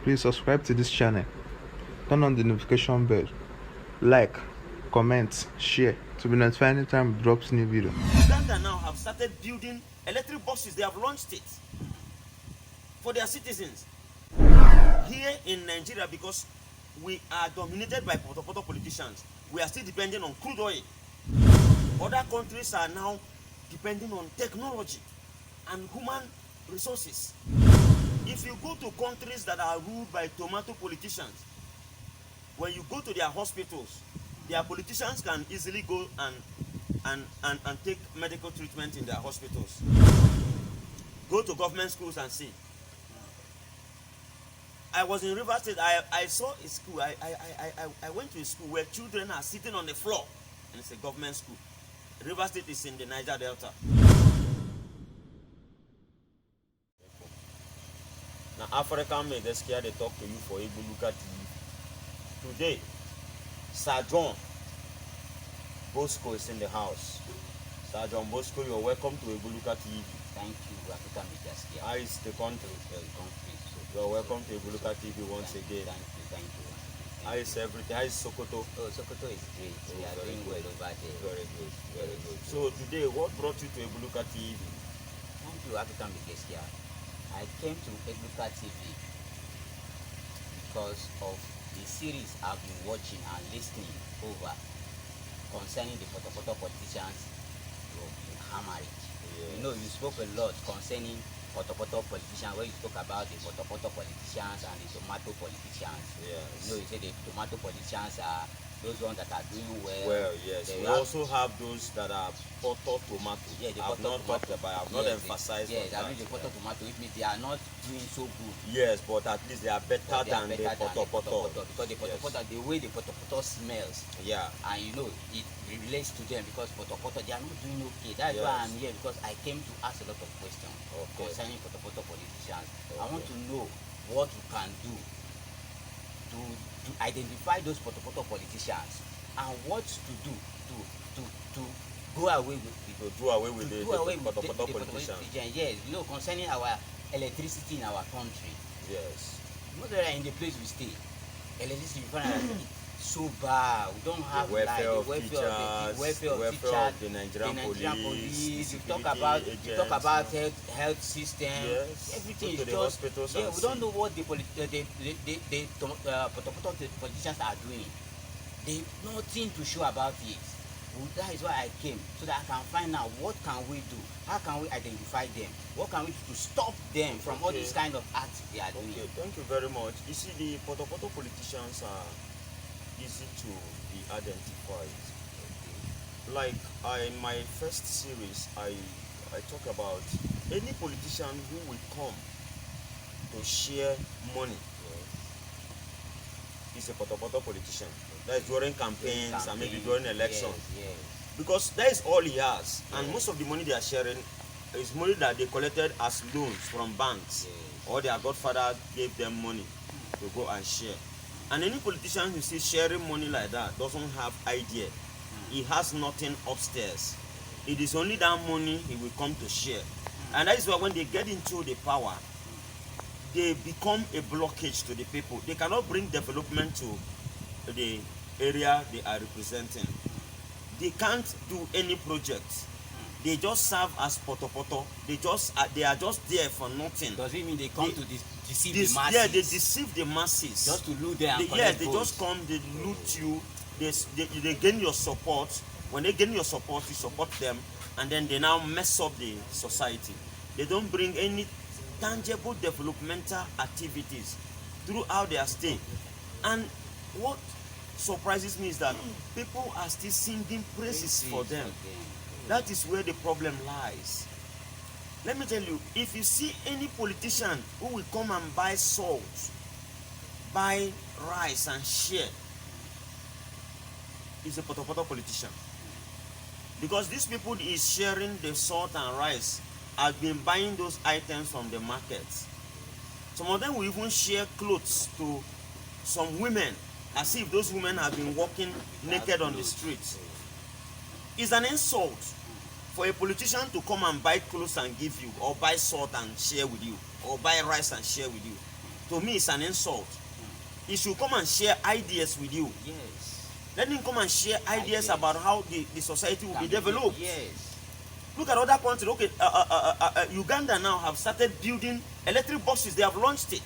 Please subscribe to this channel, turn on the notification bell, like, comment, share to be notified anytime we drops new video. Uganda now have started building electric boxes. They have launched it for their citizens. Here in Nigeria, because we are dominated by Portor Portor politicians, we are still depending on crude oil. Other countries are now depending on technology and human resources. If you go to countries that are ruled by tomato politicians, when you go to their hospitals, their politicians can easily go and take medical treatment in their hospitals. Go to government schools and see. I was in River State. I saw a school. I went to a school where children are sitting on the floor, and it's a government school. River State is in the Niger Delta. Now, African may they scare they talk to you for Igbo look at you. Today, Sir John Bosco is in the house. Sir John Bosco, you're welcome to Ebuluka TV. Thank you, African Media. How is the country? You're welcome to Ebuluka TV once again. Thank you. How is everything? How is Sokoto? Oh, Sokoto is great. We are doing well over there. Very good, very good. So today, what brought you to Ebuluka TV? Thank you, African Media. I came to Ebuluka TV because of the series I've been watching and listening over concerning the Portor Portor politicians in Hamarich. Yes. You know, you spoke a lot concerning Portor Portor politicians, where you spoke about the Portor Portor politicians and the tomato politicians. Yes. You know, you said the tomato politicians are those ones that are doing well. Well, yes. We also have those that are Portor Tomato. Yeah, the I've not talked about. I've not emphasized. Yes, on I mean the Portor Tomato. It means they are not doing so good. Yes, but at least they are better than the Portor Portor. Because the Portor Portor, the way the Portor Portor smells, Yeah. and you know it relates to them, because Portor Portor they are not doing okay. That's Yes. why I'm here, because I came to ask a lot of questions Okay. concerning Portor Portor politicians. I Okay. want to know what you can do to identify those Portor Portor politicians, and what to do to go away with To do away with the Portor Portor the politicians. Yes, you know, concerning our electricity in our country. Yes. Not that in the place we stay, electricity you find out so bad. We don't have The welfare like of teachers, welfare the of welfare teachers, of the Nigerian police, You the talk security about agents, health system. Yes. Everything Go is to the just hospitals yeah. and We don't see. know what the politicians are doing. They nothing to show about it. Well, that is why I came, so that I can find out what can we do, how can we identify them, what can we do to stop them from all these kind of acts they are doing. Okay, thank you very much. You see, the Portor Portor politicians are easy to be identified. Like in my first series, I talk about any politician who will come to share money is a Portor Portor politician. That is during campaigns and maybe during elections. Yes. Because that is all he has, and most of the money they are sharing is money that they collected as loans from banks, or their godfather gave them money to go and share. And any politician who sees sharing money like that doesn't have idea. He has nothing upstairs. It is only that money he will come to share. And that is why when they get into the power, they become a blockage to the people. They cannot bring development to the area they are representing. They can't do any project. They just serve as Portor Portor. They are just there for nothing. Does it mean they come to deceive the masses? Yeah, they deceive the masses. Just to loot them and yes, collect they votes. just come, they loot you, they gain your support. When they gain your support, you support them, and then they now mess up the society. They don't bring any tangible developmental activities throughout their stay. And what surprises me is that people are still singing praises for them. That is where the problem lies. Let me tell you, if you see any politician who will come and buy salt, buy rice and share, is a Portor Portor politician. Because these people is sharing the salt and rice, have been buying those items from the markets. Some of them will even share clothes to some women, as if those women have been walking naked on the streets. It's an insult for a politician to come and buy clothes and give you, or buy salt and share with you, or buy rice and share with you. to me is an insult. He should come and share ideas with you. Yes. Let him come and share ideas about how the society will be developed. Yes. Look at other countries. Okay, Uganda now have started building electric buses. They have launched it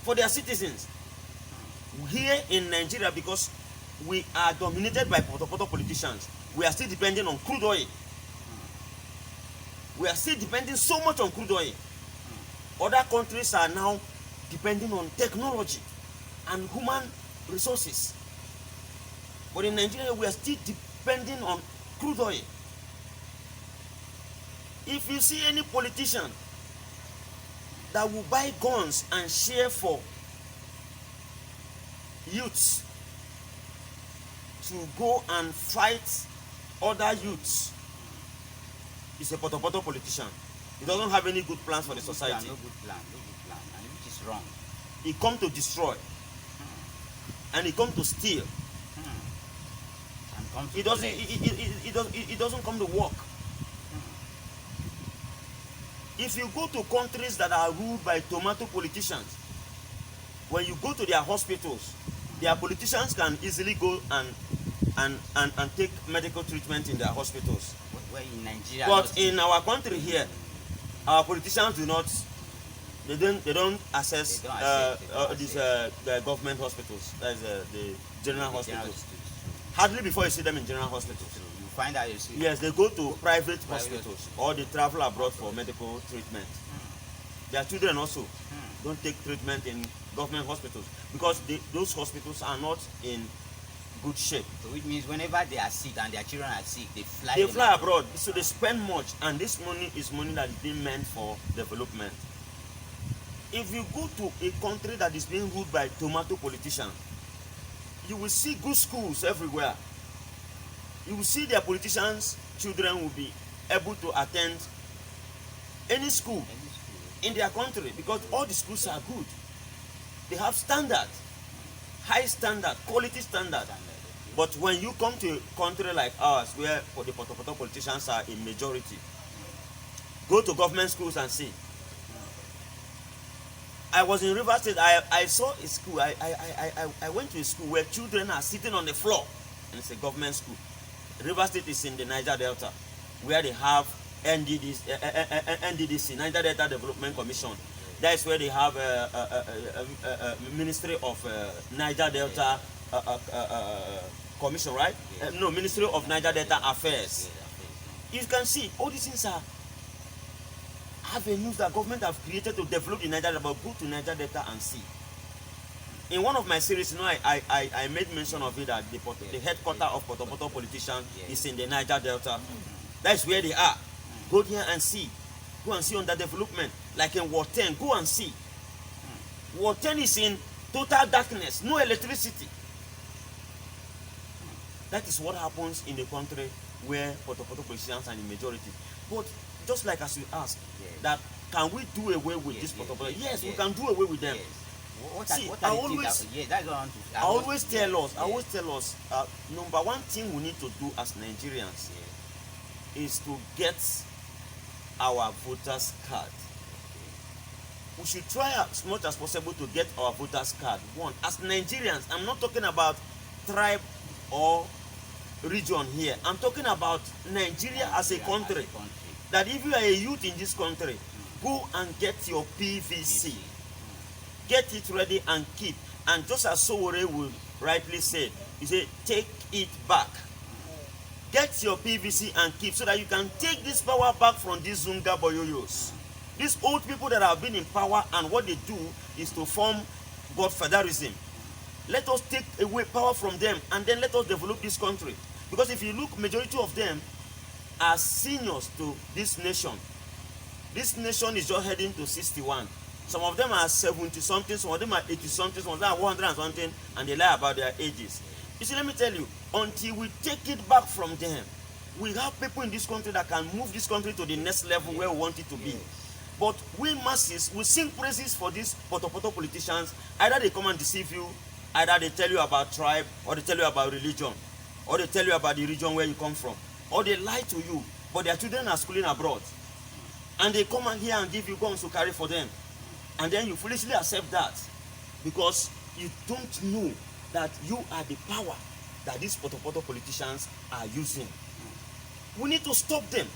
for their citizens. Here in Nigeria, because we are dominated by Portor Portor politicians, we are still depending on crude oil. We are still depending so much on crude oil. Other countries are now depending on technology and human resources. But in Nigeria, we are still depending on crude oil. If you see any politician that will buy guns and share for youths to go and fight other youths, is a Portor Portor politician. He doesn't have any good plans for the society. No good plan, and which is wrong. He come to destroy, and he come to steal. And come to He doesn't come to work. If you go to countries that are ruled by tomato politicians, when you go to their hospitals, their politicians can easily go and take medical treatment in their hospitals. Where in Nigeria, But in our country here, our politicians do not. They don't access the government hospitals. That is the general hospitals. Hardly before you see them in general hospitals. You find out you see. Yes, they go to private hospitals or they travel abroad for medical treatment. Their children also don't take treatment in government hospitals because those hospitals are not in good shape. So which means whenever they are sick and their children are sick, they fly. They fly abroad, so they spend much, and this money is money that is being meant for development. If you go to a country that is being ruled by tomato politicians, you will see good schools everywhere. You will see their politicians' children will be able to attend any school in their country because all the schools are good. They have standard, high standard, quality standard. But when you come to a country like ours, where the Portor Portor politicians are a majority, go to government schools and see. I was in River State. I saw a school. I went to a school where children are sitting on the floor, and it's a government school. River State is in the Niger Delta, where they have NDDC, Niger Delta Development Commission. That is where they have Ministry of Niger Delta Commission, right? No, Ministry of Niger Delta Affairs. You can see all these things are avenues that government have created to develop the Niger Delta. But go to Niger Delta and see. In one of my series, you know, I made mention of it that the headquarters of Portor Portor politicians is in the Niger Delta. That's where they are. Go there and see. Go and see underdevelopment. Like in Ward 10, go and see. Ward 10 is in total darkness, no electricity. That is what happens in the country where Portor Portor politicians are in the majority. But just like as you asked, that can we do away with this Portor Portor? Yes, we can do away with them. See, I always tell us, number one thing we need to do as Nigerians is to get our voters card. We should try as much as possible to get our voters card. One, as Nigerians, I'm not talking about tribe or region here. I'm talking about Nigeria as a country. That if you are a youth in this country, go and get your PVC. Get it ready and keep. And just as Sowore would rightly say, he said, take it back. Get your PVC and keep so that you can take this power back from these Zunga Boyoyos. These old people that have been in power, and what they do is to form godfatherism. Let us take away power from them and then let us develop this country. Because if you look, majority of them are seniors to this nation. This nation is just heading to 61. Some of them are 70 something, some of them are 80 something, some of them are 100 and something, and they lie about their ages. You see, let me tell you, until we take it back from them, we have people in this country that can move this country to the next level where we want it to be. But we masses, we sing praises for these Portor Portor politicians. Either they come and deceive you, either they tell you about tribe, or they tell you about religion, or they tell you about the region where you come from, or they lie to you, but their children are schooling abroad. And they come and here and give you guns to carry for them. And then you foolishly accept that because you don't know that you are the power that these Portor Portor politicians are using. We need to stop them.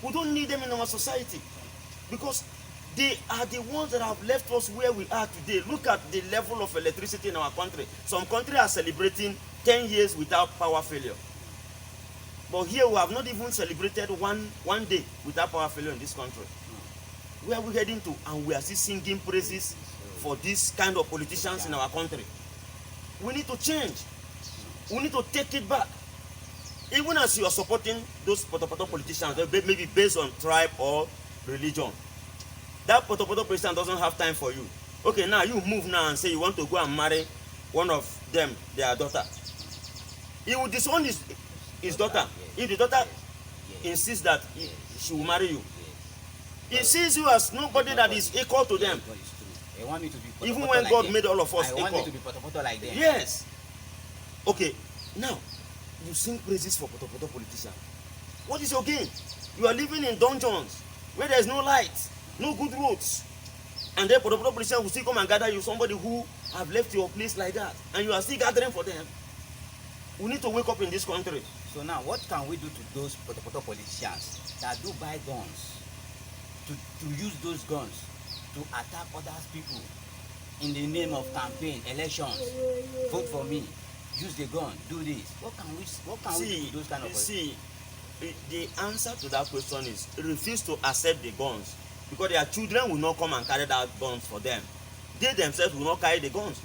We don't need them in our society because they are the ones that have left us where we are today. Look at the level of electricity in our country. Some countries are celebrating 10 years without power failure. But here we have not even celebrated one day without power failure in this country. Where are we heading to? And we are still singing praises for this kind of politicians in our country. We need to change. We need to take it back. Even as you are supporting those Portor Portor politicians, maybe based on tribe or religion, that Portor Portor politician doesn't have time for you. Okay, now you move now and say you want to go and marry one of them, their daughter. He will disown his daughter. If the daughter insists that she will marry you, he sees you as nobody that is equal to them. They want me to be even when God made all of us equal. I want me to be Portor Portor like them. Yes. Okay, now you sing praises for Portor Portor politicians. What is your gain? You are living in dungeons where there is no light, no good roads, and then Portor Portor politicians will still come and gather you, somebody who have left your place like that, and you are still gathering for them. We need to wake up in this country. So now, what can we do to those Portor Portor politicians that do buy guns, to use those guns to attack other people in the name of campaign, elections, vote for me, use the gun, do this? What can we do with those kind of politicians? See, the answer to that question is refuse to accept the guns, because their children will not come and carry that guns for them. They themselves will not carry the guns.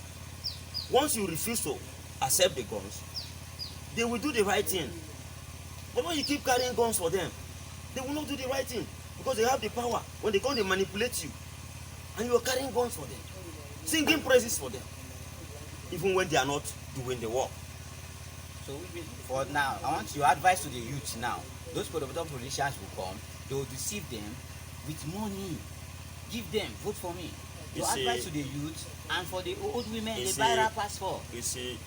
Once you refuse to accept the guns, they will do the right thing. But when you keep carrying guns for them, they will not do the right thing because they have the power. When they come, they manipulate you, and you are carrying guns for them, singing praises for them, even when they are not doing the work. So for now, I want your advice to the youth now. Those political politicians will come, they will deceive them with money. Give them, vote for me. Your advice to the youth and for the old women, they buy rappers for. You see,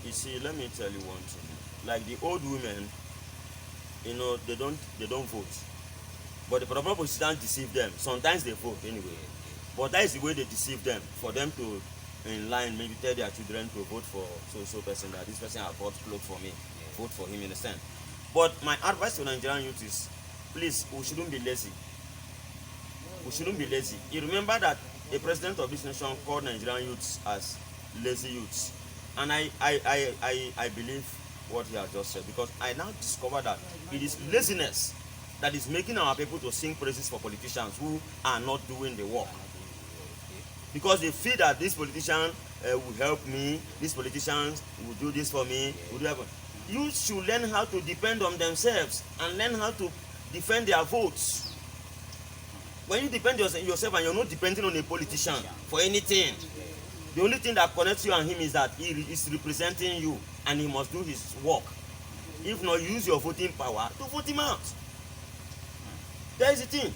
let me tell you one thing. Like the old women, you know, they don't vote. But the political politicians deceive them. Sometimes they vote anyway. But that is the way they deceive them, for them to in line maybe tell their children to vote for so person, that this person has bought clothes for me, vote for him, in a sense. But my advice to Nigerian youth is, please, we shouldn't be lazy. We shouldn't be lazy. You remember that a president of this nation called Nigerian youths as lazy youths, and I believe what he has just said, because I now discover that it is laziness that is making our people to sing praises for politicians who are not doing the work. Because they feel that this politician will help me, these politicians will do this for me, will do that. You should learn how to depend on themselves and learn how to defend their votes. When you depend on yourself and you're not depending on a politician for anything, the only thing that connects you and him is that he is representing you and he must do his work. If not, use your voting power to vote him out. That is the thing.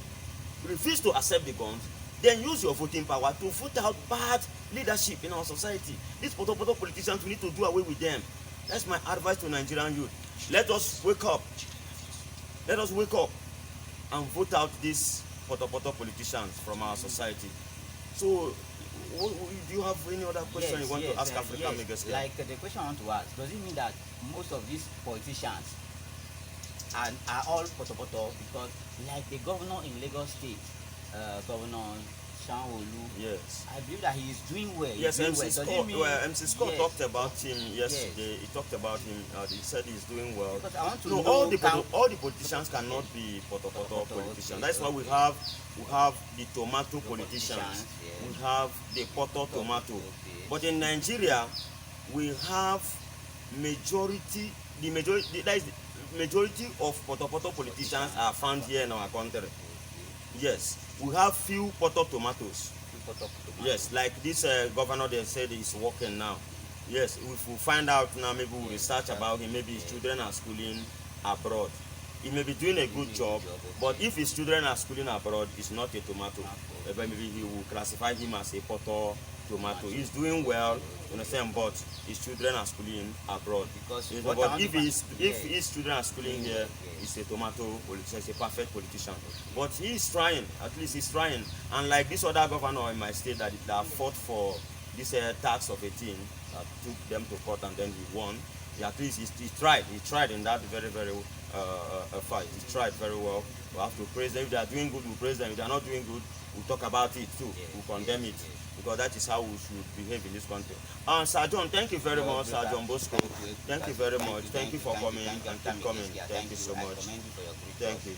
Refuse to accept the guns, then use your voting power to vote out bad leadership in our society. These Portor Portor politicians, we need to do away with them. That's my advice to Nigerian youth. Let us wake up. Let us wake up and vote out these Portor Portor politicians from our society. So, do you have any other question you want to ask African Megas? Like the question I want to ask, does it mean that most of these politicians are all Portor Portor? Because like the governor in Lagos State, Governor Sanwo-Olu, yes, I believe that he is doing well. Yes, MC Scott, MC Scott talked about him Yes. yesterday. He talked about him. He said he's doing well. Because I want to No, know all the politicians cannot be Portor Portor politicians. okay, That's why we have the tomato politicians. yes. We have the Portor tomato. Okay. But in Nigeria, we have majority of Portor Portor politicians are found here in our country. Yes, we have few Portor tomatoes. Yes, like this governor, they said he's working now. Yes, if we find out now, maybe we'll research about him. Maybe his children are schooling abroad. He may be doing a good job, but if his children are schooling abroad, it's not a tomato. Maybe he will classify him as a Portor tomato. He's doing well, you understand, but his children are schooling abroad. Because You know, what I but want if to if his children are schooling here, he's a tomato politician, he's a perfect politician. But he's trying, at least he's trying. And like this other governor in my state that fought for this tax of 18, that took them to court and then he won. At least he tried in that very fight. He tried very well. We have to praise them. If they are doing good, we praise them. If they are not doing good, we talk about it too. We condemn it, because that is how we should behave in this country. Sir John, thank you very much, Sir John Bosco. Thank you very much. Thank you for coming and keep coming. Thank you so much. Thank you.